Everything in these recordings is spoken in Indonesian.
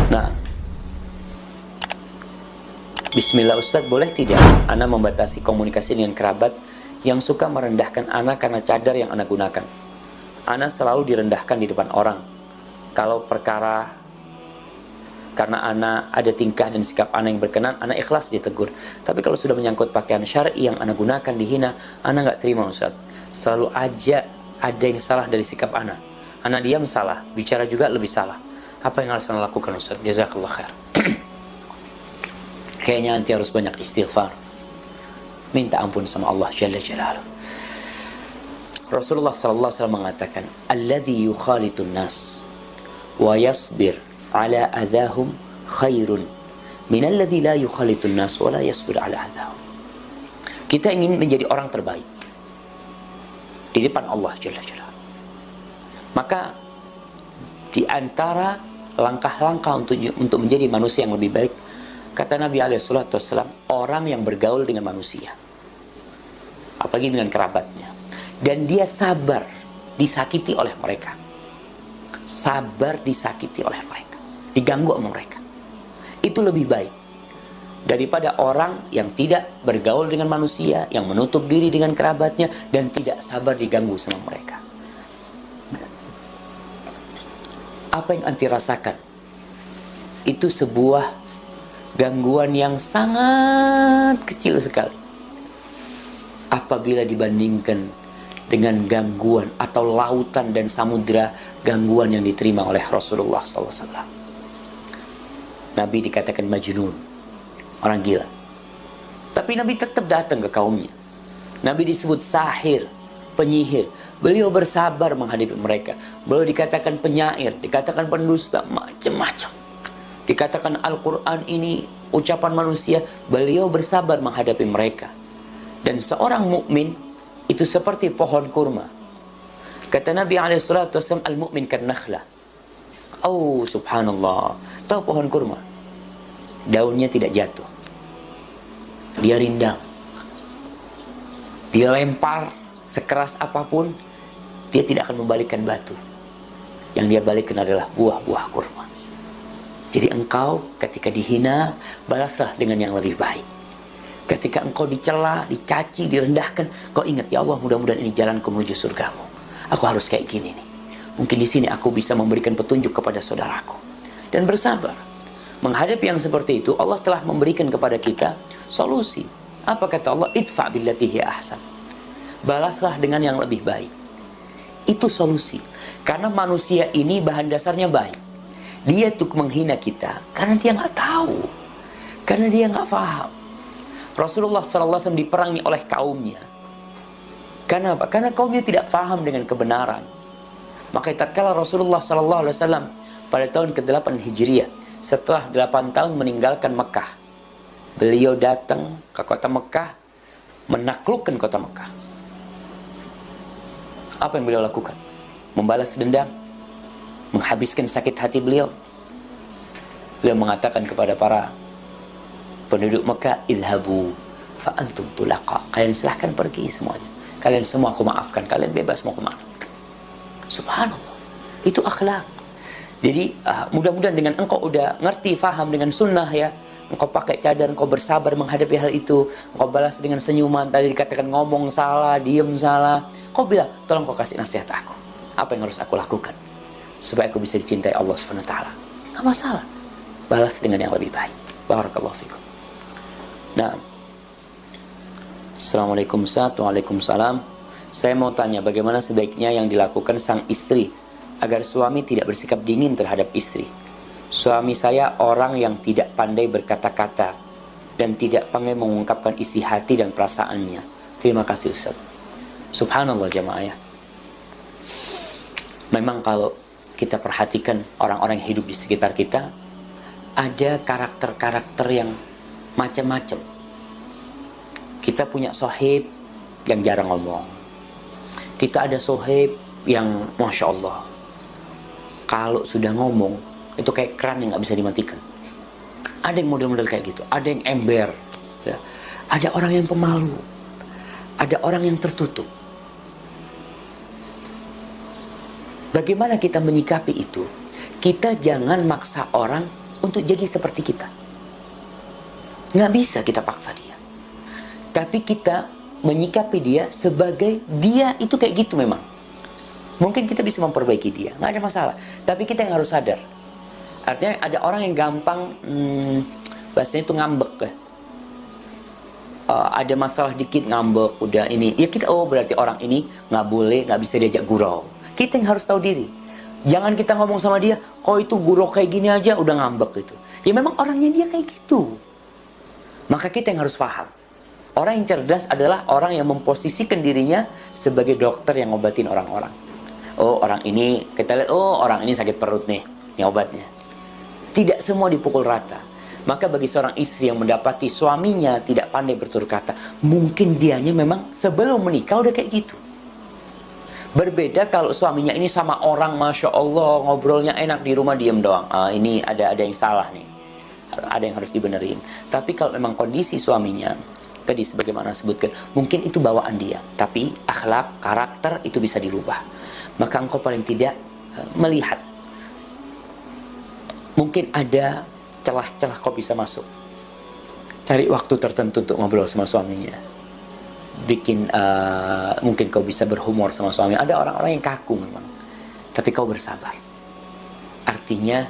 Nah, bismillah Ustadz, boleh tidak ana membatasi komunikasi dengan kerabat yang suka merendahkan ana karena cadar yang ana gunakan? Ana selalu direndahkan di depan orang. Kalau perkara karena ana ada tingkah dan sikap ana yang berkenan, ana ikhlas ditegur. Tapi kalau sudah menyangkut pakaian syar'i yang ana gunakan dihina, ana nggak terima Ustadz. Selalu aja ada yang salah dari sikap ana. Ana diam salah, bicara juga lebih salah. Apa yang harus ana lakukan Ustadz? Jazakallah khair. Kayaknya nanti harus banyak istighfar, minta ampun sama Allah Jalla Jalaluhu. Rasulullah sallallahu alaihi wasallam mengatakan, "Alladzi yukhalitun nas wa yasbir ala adahum khairun min alladzi la yukhalitun nas wa la yasbir ala adahum." Kita ingin menjadi orang terbaik di depan Allah Jalla Jalaluhu. Maka di antara langkah-langkah untuk menjadi manusia yang lebih baik, kata Nabi SAW, orang yang bergaul dengan manusia, apalagi dengan kerabatnya, dan dia sabar disakiti oleh mereka, sabar disakiti oleh mereka, diganggu sama mereka, itu lebih baik daripada orang yang tidak bergaul dengan manusia, yang menutup diri dengan kerabatnya, dan tidak sabar diganggu sama mereka. Apa yang anti rasakan? Itu sebuah gangguan yang sangat kecil sekali apabila dibandingkan dengan gangguan atau lautan dan samudra gangguan yang diterima oleh Rasulullah SAW. Nabi dikatakan majnun, orang gila. Tapi Nabi tetap datang ke kaumnya. Nabi disebut sahir, penyihir. Beliau bersabar menghadapi mereka. Beliau dikatakan penyair, dikatakan pendusta, macam-macam. Dikatakan Al-Quran ini ucapan manusia. Beliau bersabar menghadapi mereka. Dan seorang mukmin itu seperti pohon kurma. Kata Nabi SAW, al-mu'min kan nakhlah. Oh subhanallah. Tahu pohon kurma? Daunnya tidak jatuh. Dia rindang. Dia lempar sekeras apapun, dia tidak akan membalikkan batu. Yang dia balikkan adalah buah-buah kurma. Jadi engkau ketika dihina, balaslah dengan yang lebih baik. Ketika engkau dicela, dicaci, direndahkan, kau ingat, ya Allah, mudah-mudahan ini jalanku menuju surgamu. Aku harus kayak gini nih. Mungkin di sini aku bisa memberikan petunjuk kepada saudaraku. Dan bersabar. Menghadapi yang seperti itu, Allah telah memberikan kepada kita solusi. Apa kata Allah? Idfa' billati hiya ahsan. Balaslah dengan yang lebih baik. Itu solusi. Karena manusia ini bahan dasarnya baik. Dia tuh menghina kita karena dia nggak tahu, karena dia nggak paham. Rasulullah SAW diperangi oleh kaumnya. Karena apa? Karena kaumnya tidak paham dengan kebenaran. Maka tatkala Rasulullah SAW pada tahun ke-8 Hijriah, setelah 8 tahun meninggalkan Mekah, beliau datang ke kota Mekah, menaklukkan kota Mekah. Apa yang beliau lakukan? Membalas dendam, menghabiskan sakit hati beliau. Beliau mengatakan kepada para penduduk Mekah, idhabu fa antum tulaqa. Kalian silahkan pergi semuanya. Kalian semua aku maafkan. Kalian bebas mau kemana. Subhanallah. Itu akhlak. Jadi mudah-mudahan dengan engkau udah ngerti, faham dengan sunnah ya, engkau pakai cadar, engkau bersabar menghadapi hal itu, engkau balas dengan senyuman. Tadi dikatakan ngomong salah, diem salah, kau bilang, tolong kau kasih nasihat aku. Apa yang harus aku lakukan supaya aku bisa dicintai Allah SWT? Gak masalah. Balas dengan yang lebih baik. Barakallahu fikum. Nah, Assalamualaikum Ustaz. Waalaikumsalam. Saya mau tanya, bagaimana sebaiknya yang dilakukan sang istri agar suami tidak bersikap dingin terhadap istri? Suami saya orang yang tidak pandai berkata-kata dan tidak pandai mengungkapkan isi hati dan perasaannya. Terima kasih Ustaz. Subhanallah jamaah ya. Memang kalau kita perhatikan orang-orang yang hidup di sekitar kita, ada karakter-karakter yang macam-macam. Kita punya sohib yang jarang ngomong. Kita ada sohib yang Masya Allah, kalau sudah ngomong itu kayak keran yang gak bisa dimatikan. Ada yang model-model kayak gitu. Ada yang ember ya. Ada orang yang pemalu. Ada orang yang tertutup. Bagaimana kita menyikapi itu? Kita jangan maksa orang untuk jadi seperti kita. Nggak bisa kita paksa dia. Tapi kita menyikapi dia sebagai dia itu kayak gitu memang. Mungkin kita bisa memperbaiki dia, nggak ada masalah. Tapi kita yang harus sadar. Artinya ada orang yang gampang, bahasanya itu ngambek ya. Ada masalah dikit ngambek, udah ini. Ya kita, oh berarti orang ini nggak boleh, nggak bisa diajak gurau. Kita yang harus tahu diri. Jangan kita ngomong sama dia, oh itu gurau kayak gini aja udah ngambek gitu. Ya memang orangnya dia kayak gitu. Maka kita yang harus paham. Orang yang cerdas adalah orang yang memposisikan dirinya sebagai dokter yang ngobatin orang-orang. Oh orang ini, kita lihat, oh orang ini sakit perut nih, ini obatnya. Tidak semua dipukul rata. Maka bagi seorang istri yang mendapati suaminya tidak pandai bertutur kata, mungkin dianya memang sebelum menikah udah kayak gitu. Berbeda kalau suaminya ini sama orang, Masya Allah, ngobrolnya enak, di rumah diem doang. Ini ada yang salah nih. Ada yang harus dibenerin. Tapi kalau memang kondisi suaminya, tadi sebagaimana sebutkan, mungkin itu bawaan dia. Tapi akhlak, karakter itu bisa dirubah. Maka engkau paling tidak melihat. Mungkin ada celah-celah kau bisa masuk. Cari waktu tertentu untuk ngobrol sama suaminya. Bikin, mungkin kau bisa berhumor sama suami. Ada orang-orang yang kaku memang. Tapi kau bersabar. Artinya,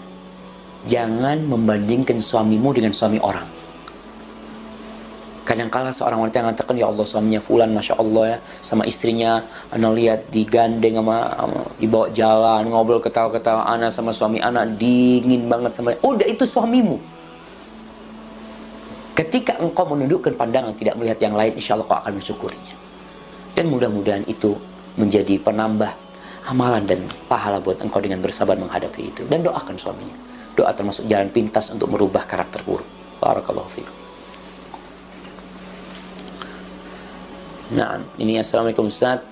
jangan membandingkan suamimu dengan suami orang. Kadangkala seorang wanita yang mengatakan, ya Allah suaminya fulan, Masya Allah ya, sama istrinya, ana lihat digandeng sama dibawa jalan, ngobrol ketawa-ketawa, ana sama suami ana dingin banget sama dia. Udah itu suamimu. Ketika engkau menundukkan pandangan, tidak melihat yang lain, insya Allah kau akan mensyukurinya. Dan mudah-mudahan itu menjadi penambah amalan dan pahala buat engkau dengan bersabar menghadapi itu. Dan doakan suaminya. Doa termasuk jalan pintas untuk merubah karakter buruk. Barakallahu fikum. Nah, ini assalamualaikum Ustaz.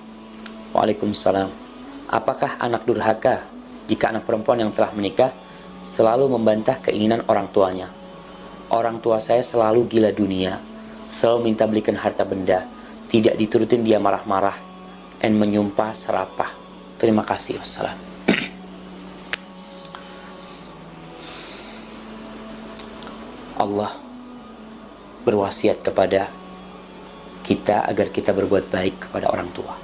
Waalaikumsalam. Apakah anak durhaka jika anak perempuan yang telah menikah selalu membantah keinginan orang tuanya? Orang tua saya selalu gila dunia, selalu minta belikan harta benda, tidak diturutin dia marah-marah, dan menyumpah serapah. Terima kasih. Wassalam. Allah berwasiat kepada kita agar kita berbuat baik kepada orang tua.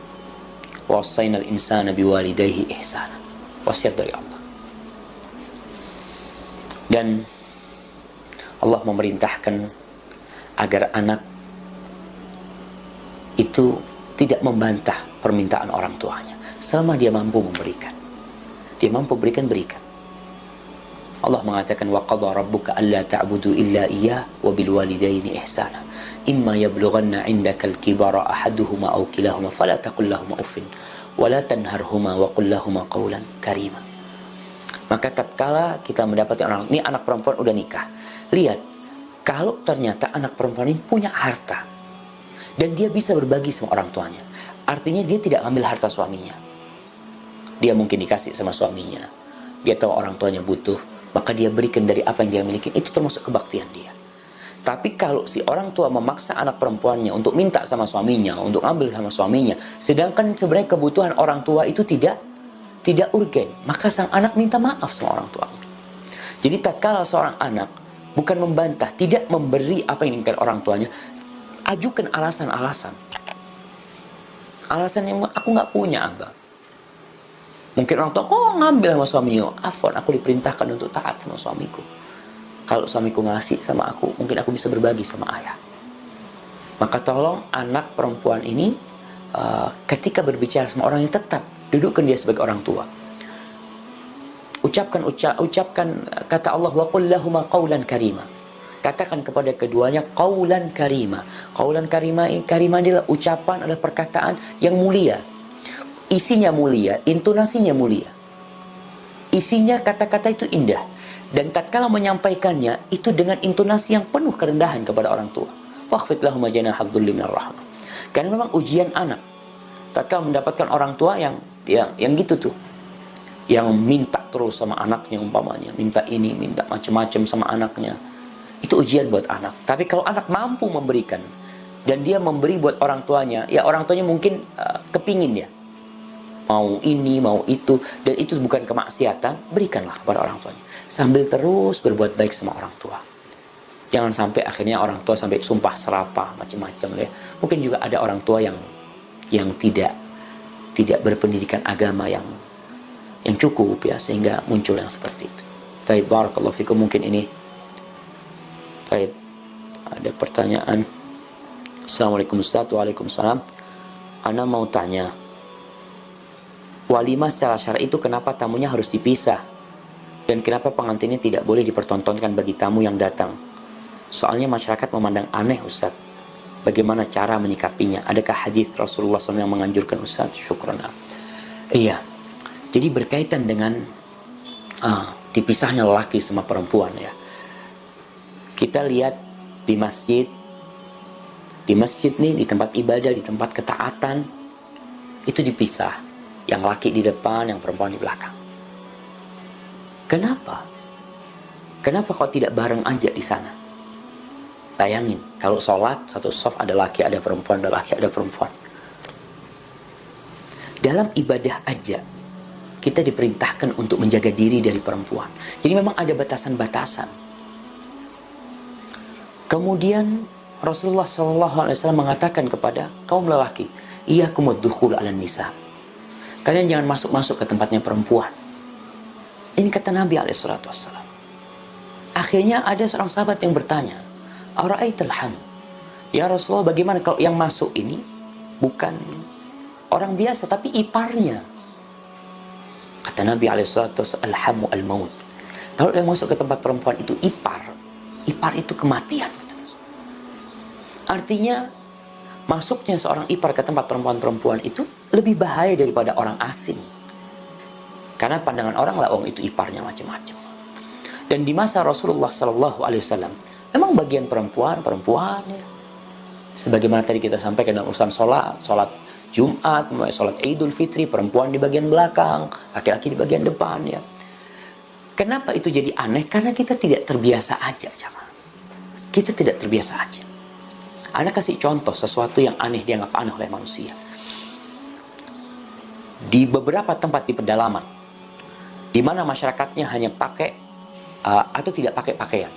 Wasainal insana biwalidayhi ihsana. Wasiat dari Allah. Dan Allah memerintahkan agar anak itu tidak membantah permintaan orang tuanya selama dia mampu memberikan. Dia mampu berikan. Allah mengatakan wa qadha rabbuka alla ta'budu illa iyyah wa bil walidayni ihsana. Imma yablughanna 'indaka al-kibara ahaduhuma aw kilahuma fala taqul lahumā uffin wa la tanharhumā wa qul lahumā qawlan karīmā. Maka tatkala kita mendapati orang ini anak perempuan udah nikah, lihat kalau ternyata anak perempuan ini punya harta dan dia bisa berbagi sama orang tuanya, artinya dia tidak ambil harta suaminya. Dia mungkin dikasih sama suaminya, dia tahu orang tuanya butuh, maka dia berikan dari apa yang dia miliki. Itu termasuk kebaktian dia. Tapi kalau si orang tua memaksa anak perempuannya untuk minta sama suaminya, untuk ambil sama suaminya, sedangkan sebenarnya kebutuhan orang tua itu tidak urgen, maka sang anak minta maaf sama orang tua. Jadi tatkala seorang anak bukan membantah, tidak memberi apa yang diinginkan orang tuanya, ajukan alasan-alasan. Alasan yang aku nggak punya, Abang. Mungkin orang tua, ngambil sama suaminya. Afwan, aku diperintahkan untuk taat sama suamiku. Kalau suamiku ngasih sama aku, mungkin aku bisa berbagi sama ayah. Maka tolong anak perempuan ini, ketika berbicara sama orang yang tetap, dudukkan dia sebagai orang tua. Ucapkan kata Allah, wa qul lahumā qawlan karīmā. Katakan kepada keduanya qawlan karīmā. Qawlan karīmā adalah ucapan, adalah perkataan yang mulia. Isinya mulia, intonasinya mulia. Isinya kata-kata itu indah. Dan tatkala menyampaikannya itu dengan intonasi yang penuh kerendahan kepada orang tua. Wakhfid lahum janaha dzulli minar rahmah. Karena memang ujian anak. Tatkala mendapatkan orang tua yang gitu tuh. Yang minta terus sama anaknya umpamanya, minta ini, minta macam-macam sama anaknya. Itu ujian buat anak. Tapi kalau anak mampu memberikan dan dia memberi buat orang tuanya, ya orang tuanya mungkin kepingin ya. mau ini, mau itu, dan itu bukan kemaksiatan, berikanlah kepada orang tuanya. Sambil terus berbuat baik sama orang tua. Jangan sampai akhirnya orang tua sampai sumpah serapah, macam-macam ya. Mungkin juga ada orang tua yang tidak berpendidikan agama yang cukup ya, sehingga muncul yang seperti itu. Baik, barakallahu fikum. Mungkin ini. Baik, ada pertanyaan. Assalamualaikum Ustaz. Waalaikumsalam. Ana mau tanya, walimah secara syar'i itu kenapa tamunya harus dipisah? Dan kenapa pengantinnya tidak boleh dipertontonkan bagi tamu yang datang? Soalnya masyarakat memandang aneh Ustaz. Bagaimana cara menyikapinya? Adakah hadis Rasulullah SAW yang menganjurkan Ustaz? Syukran. Iya. Jadi berkaitan dengan dipisahnya lelaki sama perempuan ya. Kita lihat di masjid. Di masjid nih, di tempat ibadah, di tempat ketaatan, itu dipisah. Yang laki di depan, yang perempuan di belakang. Kenapa? Kenapa kok tidak bareng aja di sana? Bayangin, kalau sholat, satu shaf ada laki, ada perempuan, ada laki, ada perempuan. Dalam ibadah aja, kita diperintahkan untuk menjaga diri dari perempuan. Jadi memang ada batasan-batasan. Kemudian Rasulullah SAW mengatakan kepada kaum lelaki, iyyakum waddukhul 'alan nisa. Kalian jangan masuk-masuk ke tempatnya perempuan. Ini kata Nabi SAW. Akhirnya ada seorang sahabat yang bertanya, ara'aital ham? Ya Rasulullah, bagaimana kalau yang masuk ini bukan orang biasa tapi iparnya? Kata Nabi SAW, alhamu al-maut. Kalau yang masuk ke tempat perempuan itu ipar itu kematian. Artinya masuknya seorang ipar ke tempat perempuan-perempuan itu lebih bahaya daripada orang asing. Karena pandangan orang lah, itu iparnya macam-macam. Dan di masa Rasulullah SAW, memang bagian perempuan ya. Sebagaimana tadi kita sampaikan dalam urusan sholat Jumat, sholat Idul Fitri, perempuan di bagian belakang, laki-laki di bagian depan ya. Kenapa itu jadi aneh? Karena kita tidak terbiasa aja, jamaah. Kita tidak terbiasa aja. Anda kasih contoh sesuatu yang aneh, dianggap aneh oleh manusia. Di beberapa tempat di pedalaman, di mana masyarakatnya hanya pakai atau tidak pakai pakaian.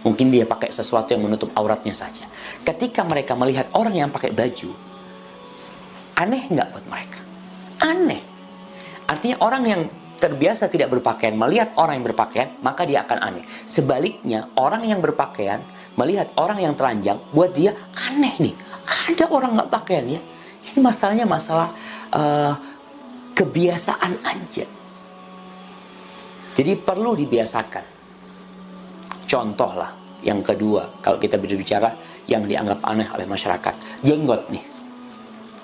Mungkin dia pakai sesuatu yang menutup auratnya saja. Ketika mereka melihat orang yang pakai baju, aneh nggak buat mereka? Aneh. Artinya orang yang terbiasa tidak berpakaian melihat orang yang berpakaian, maka dia akan aneh. Sebaliknya, orang yang berpakaian melihat orang yang telanjang, buat dia aneh nih. Ada orang nggak pakaian ya. Ini masalahnya masalah kebiasaan aja. Jadi perlu dibiasakan. Contoh lah, yang kedua, kalau kita berbicara yang dianggap aneh oleh masyarakat, jenggot nih.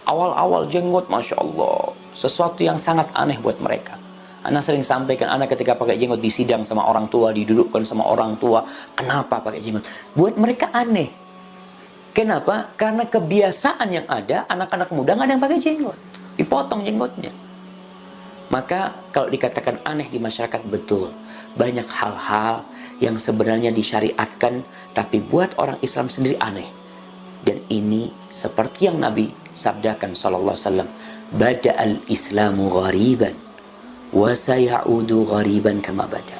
Awal-awal jenggot, Masya Allah, sesuatu yang sangat aneh buat mereka. Anak sering sampaikan, anak ketika pakai jenggot di sidang sama orang tua, didudukkan sama orang tua, kenapa pakai jenggot? Buat mereka aneh. Kenapa? Karena kebiasaan yang ada, anak-anak muda nggak ada yang pakai jenggot, dipotong jenggotnya. Maka kalau dikatakan aneh di masyarakat, betul. Banyak hal-hal yang sebenarnya disyariatkan, tapi buat orang Islam sendiri aneh. Dan ini seperti yang Nabi sabdakan sallallahu alaihi wasallam, bada'al islamu ghariban wa sayaudu ghariban kama bada.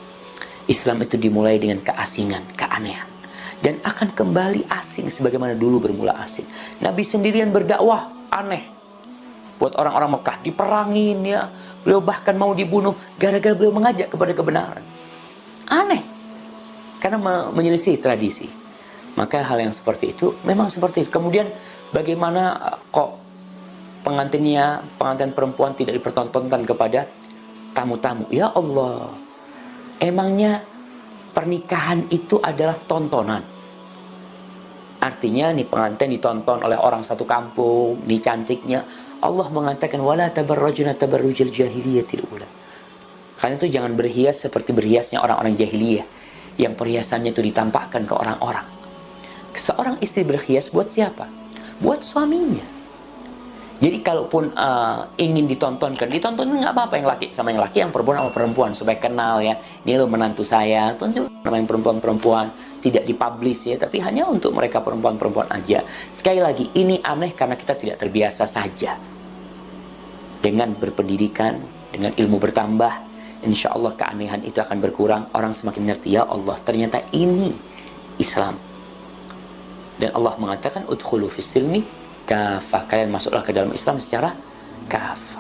Islam itu dimulai dengan keasingan, keanehan, dan akan kembali asing sebagaimana dulu bermula asing. Nabi sendirian berdakwah aneh buat orang-orang Mekah, diperangin ya. Beliau bahkan mau dibunuh gara-gara beliau mengajak kepada kebenaran. Aneh. Karena menyelisih tradisi. Maka hal yang seperti itu memang seperti itu. Kemudian bagaimana kok pengantin perempuan tidak dipertontonkan kepada tamu-tamu? Ya Allah. Emangnya pernikahan itu adalah tontonan? Artinya nih pengantin ditonton oleh orang satu kampung, nih cantiknya. Allah mengatakan wala tabarrajuna tabarrujal jahiliyatil ula. Karena itu jangan berhias seperti berhiasnya orang-orang jahiliyah yang perhiasannya itu ditampakkan ke orang-orang. Seorang istri berhias buat siapa? Buat suaminya. Jadi kalaupun ingin ditontonkan nggak apa-apa, yang laki sama yang laki, yang perempuan sama perempuan, supaya kenal ya. Ini lo menantu saya, tunjuk nama yang perempuan-perempuan, tidak dipublish ya, tapi hanya untuk mereka perempuan-perempuan aja. Sekali lagi, ini aneh karena kita tidak terbiasa saja. Dengan berpendidikan, dengan ilmu bertambah, insya Allah keanehan itu akan berkurang. Orang semakin ngerti, ya Allah, ternyata ini Islam. Dan Allah mengatakan udkhulu fis silmi kafah, kalian masuklah ke dalam Islam secara kafah.